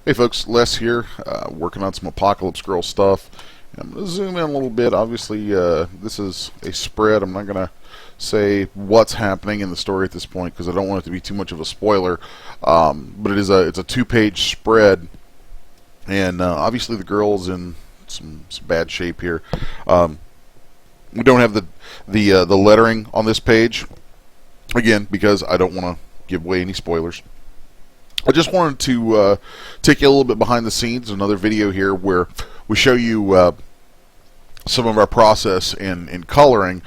Hey folks, Les here, working on some Apocalypse Girl stuff. I'm going to zoom in a little bit. Obviously, this is a spread. I'm not going to say what's happening in the story at this point because I don't want it to be too much of a spoiler. But it's a two-page spread, and obviously the girl's in some bad shape here. We don't have the lettering on this page again because I don't want to give away any spoilers. I just wanted to take you a little bit behind the scenes, another video here where we show you some of our process in coloring.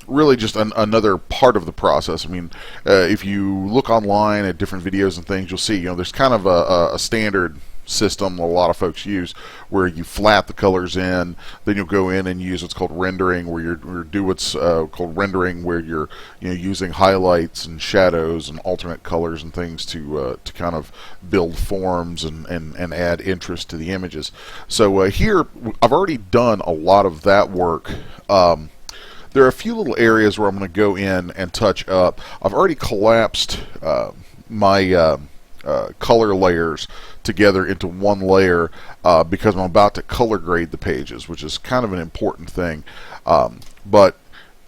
Really just another part of the process. I mean, if you look online at different videos and things, you'll see, there's kind of a standard system a lot of folks use where you flat the colors in, then you'll go in and use what's called rendering, where you're using highlights and shadows and alternate colors and things to kind of build forms and add interest to the images. So here I've already done a lot of that work. There are a few little areas where I'm going to go in and touch up. I've already collapsed my color layers together into one layer because I'm about to color grade the pages, which is kind of an important thing. But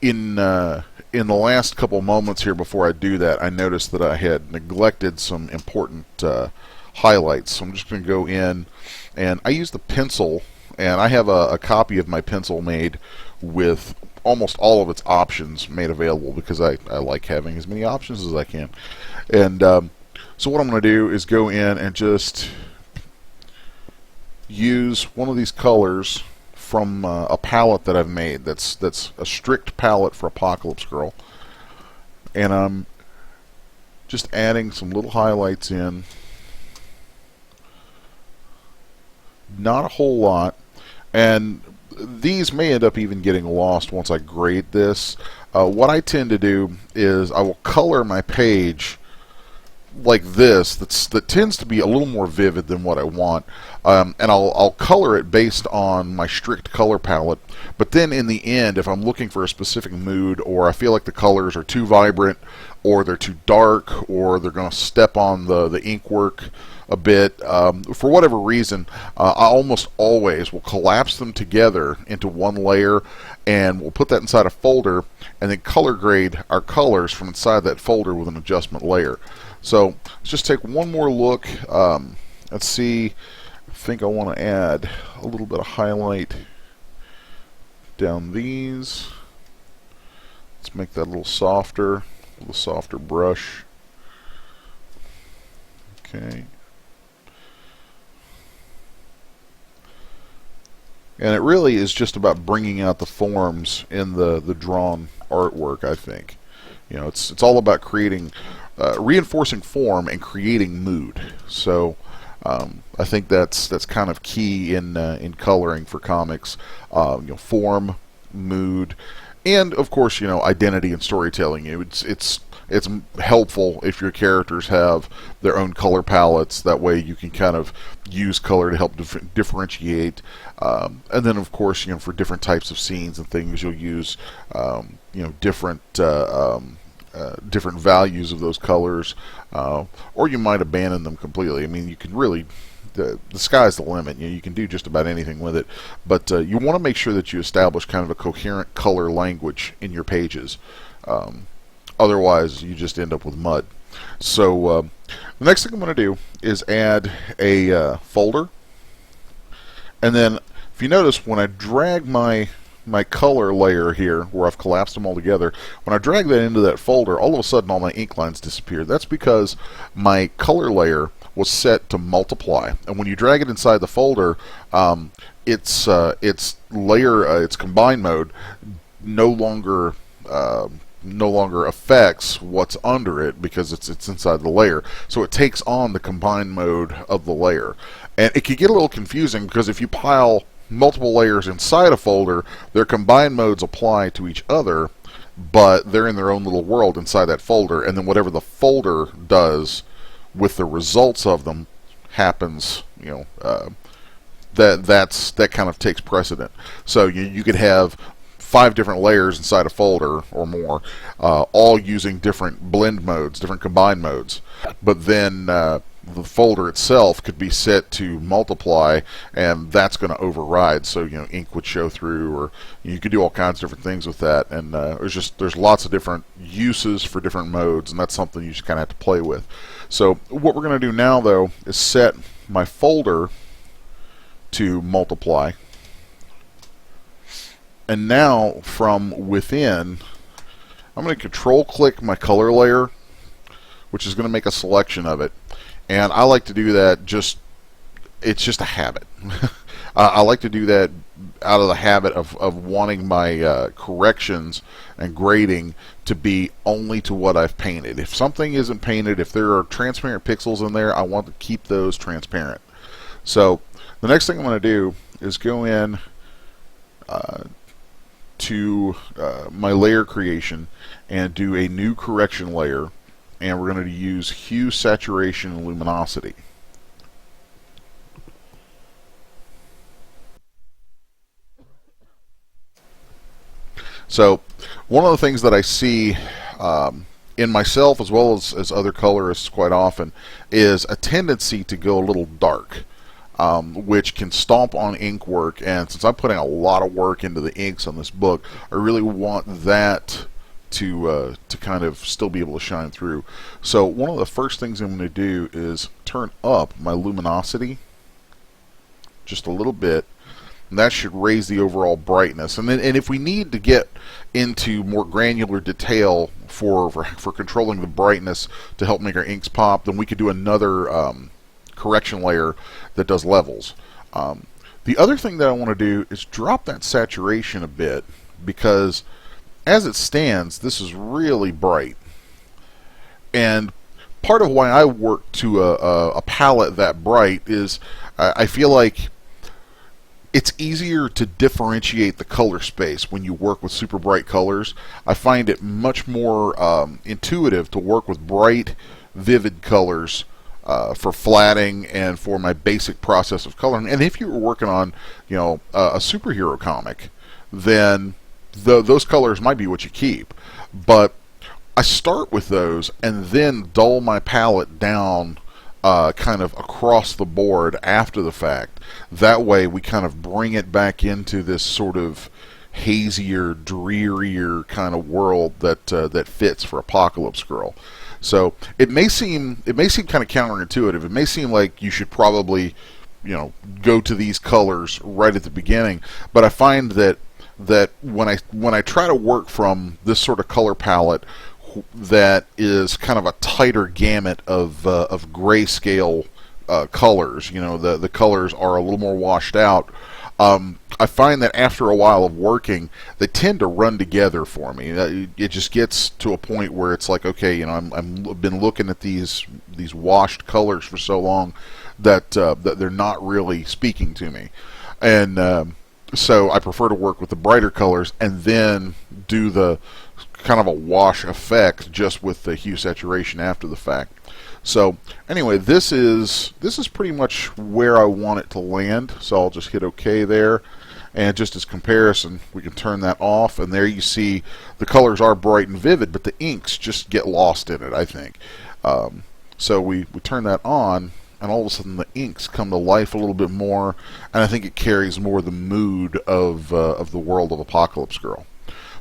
in the last couple moments here before I do that, I noticed that I had neglected some important highlights. So I'm just going to go in, and I use the pencil, and I have a copy of my pencil made with almost all of its options made available because I like having as many options as I can. And so what I'm going to do is go in and just use one of these colors from a palette that I've made. That's a strict palette for Apocalypse Girl, and I'm just adding some little highlights in. Not a whole lot, and these may end up even getting lost once I grade this. What I tend to do is I will color my page like this, that tends to be a little more vivid than what I want, and I'll color it based on my strict color palette. But then in the end, if I'm looking for a specific mood, or I feel like the colors are too vibrant, or they're too dark, or they're going to step on the ink work a bit, for whatever reason, I almost always will collapse them together into one layer, and we'll put that inside a folder, and then color grade our colors from inside that folder with an adjustment layer. So let's just take one more look. Let's see. I think I want to add a little bit of highlight down these. Let's make that a little softer brush. Okay. And it really is just about bringing out the forms in the drawn artwork, I think. It's all about creating, reinforcing form and creating mood. So I think that's kind of key in coloring for comics. Form, mood, and of course, identity and storytelling. It's helpful if your characters have their own color palettes. That way you can kind of use color to help differentiate. And then of course, for different types of scenes and things, you'll use different values of those colors, or you might abandon them completely. I mean, you can really, the sky's the limit. You can do just about anything with it, but you want to make sure that you establish kind of a coherent color language in your pages. Otherwise, you just end up with mud. So the next thing I'm going to do is add a folder, and then if you notice, when I drag my color layer here, where I've collapsed them all together, when I drag that into that folder, all of a sudden all my ink lines disappear. That's because my color layer was set to multiply, and when you drag it inside the folder, its combine mode no longer affects what's under it because it's inside the layer. So it takes on the combine mode of the layer, and it can get a little confusing because if you pile multiple layers inside a folder, their combined modes apply to each other, but they're in their own little world inside that folder, and then whatever the folder does with the results of them happens, that kind of takes precedent. So you could have 5 different layers inside a folder or more, all using different blend modes, different combine modes. But then the folder itself could be set to multiply, and that's going to override. So ink would show through, or you could do all kinds of different things with that. And there's lots of different uses for different modes, and that's something you just kind of have to play with. So what we're going to do now, though, is set my folder to multiply. And now from within, I'm going to control click my color layer, which is going to make a selection of it. And I like to do that it's just a habit. I like to do that out of the habit of wanting my corrections and grading to be only to what I've painted. If something isn't painted, if there are transparent pixels in there, I want to keep those transparent. So the next thing I'm going to do is go in to my layer creation and do a new correction layer. And we're going to use hue, saturation, and luminosity. So one of the things that I see in myself, as well as other colorists quite often, is a tendency to go a little dark, which can stomp on ink work. And since I'm putting a lot of work into the inks on this book, I really want that to kind of still be able to shine through. So one of the first things I'm going to do is turn up my luminosity just a little bit, and that should raise the overall brightness. And if we need to get into more granular detail for controlling the brightness to help make our inks pop, then we could do another correction layer that does levels. The other thing that I want to do is drop that saturation a bit, because as it stands, this is really bright. And part of why I work to a palette that bright is I feel like it's easier to differentiate the color space when you work with super bright colors. I find it much more intuitive to work with bright, vivid colors for flatting and for my basic process of coloring. And if you were working on, a superhero comic, then those colors might be what you keep. But I start with those and then dull my palette down kind of across the board after the fact. That way we kind of bring it back into this sort of hazier, drearier kind of world that fits for Apocalypse Girl. So it may seem kind of counterintuitive. It may seem like you should probably go to these colors right at the beginning, but I find that when I try to work from this sort of color palette that is kind of a tighter gamut of grayscale colors, the colors are a little more washed out, I find that after a while of working, they tend to run together for me. It just gets to a point where it's like, okay, I've been looking at these washed colors for so long that they're not really speaking to me, and so I prefer to work with the brighter colors and then do the kind of a wash effect just with the hue saturation after the fact. So anyway, this is pretty much where I want it to land. So I'll just hit OK there, and just as comparison, we can turn that off, and there you see the colors are bright and vivid, but the inks just get lost in it, I think. So we turn that on, and all of a sudden the inks come to life a little bit more, and I think it carries more the mood of the world of Apocalypse Girl.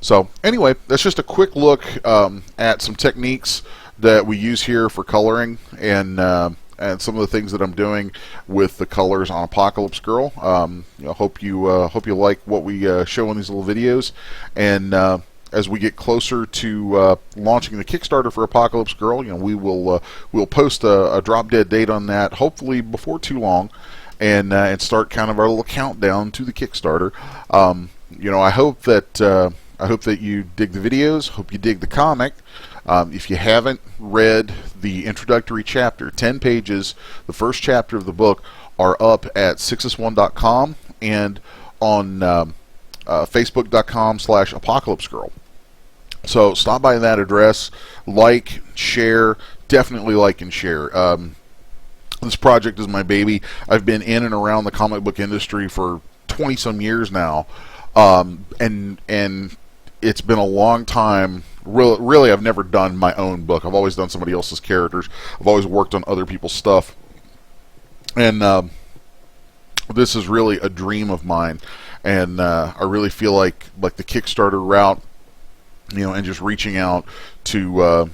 So anyway, that's just a quick look at some techniques that we use here for coloring, and some of the things that I'm doing with the colors on Apocalypse Girl. Hope you like what we show in these little videos, and as we get closer to launching the Kickstarter for Apocalypse Girl, we'll post a drop dead date on that, hopefully before too long, and start kind of our little countdown to the Kickstarter. I hope that you dig the videos. Hope you dig the comic. If you haven't read the introductory chapter, 10 pages, the first chapter of the book, are up at 6s1.com and on facebook.com/apocalypsegirl. So stop by that address, like, share, definitely like and share. This project is my baby. I've been in and around the comic book industry for 20 some years now, and it's been a long time. Really, I've never done my own book. I've always done somebody else's characters. I've always worked on other people's stuff, and this is really a dream of mine. And I really feel like the Kickstarter route, and just reaching out to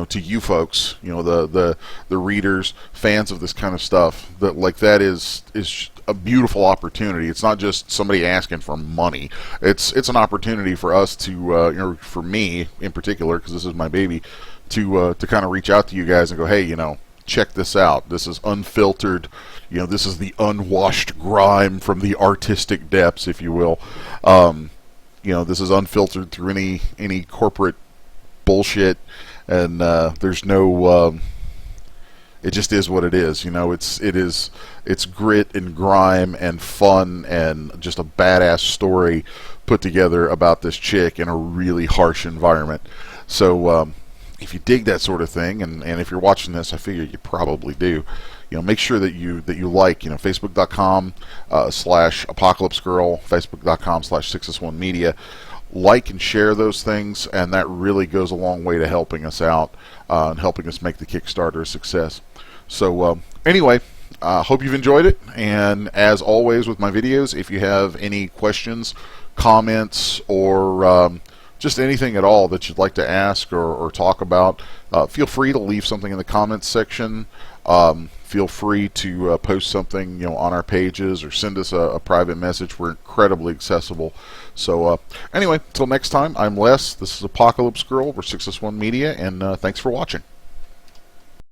to you folks, the readers, fans of this kind of stuff, that is a beautiful opportunity. It's not just somebody asking for money. It's an opportunity for us to, for me in particular, because this is my baby, to kind of reach out to you guys and go, hey, check this out. This is unfiltered. This is the unwashed grime from the artistic depths, if you will. This is unfiltered through any corporate bullshit, and there's no. It just is what it is. It's grit and grime and fun and just a badass story put together about this chick in a really harsh environment. So if you dig that sort of thing, and if you're watching this, I figure you probably do. Make sure that you like, Facebook.com /Apocalypse Girl, Facebook.com /6s1 Media. Like and share those things, and that really goes a long way to helping us out and helping us make the Kickstarter a success. So anyway, hope you've enjoyed it, and as always with my videos, if you have any questions, comments, or just anything at all that you'd like to ask or talk about, feel free to leave something in the comments section. Feel free to post something on our pages, or send us a private message. We're incredibly accessible. So anyway, until next time, I'm Les. This is Apocalypse Girl. We're 6s1 Media, and thanks for watching.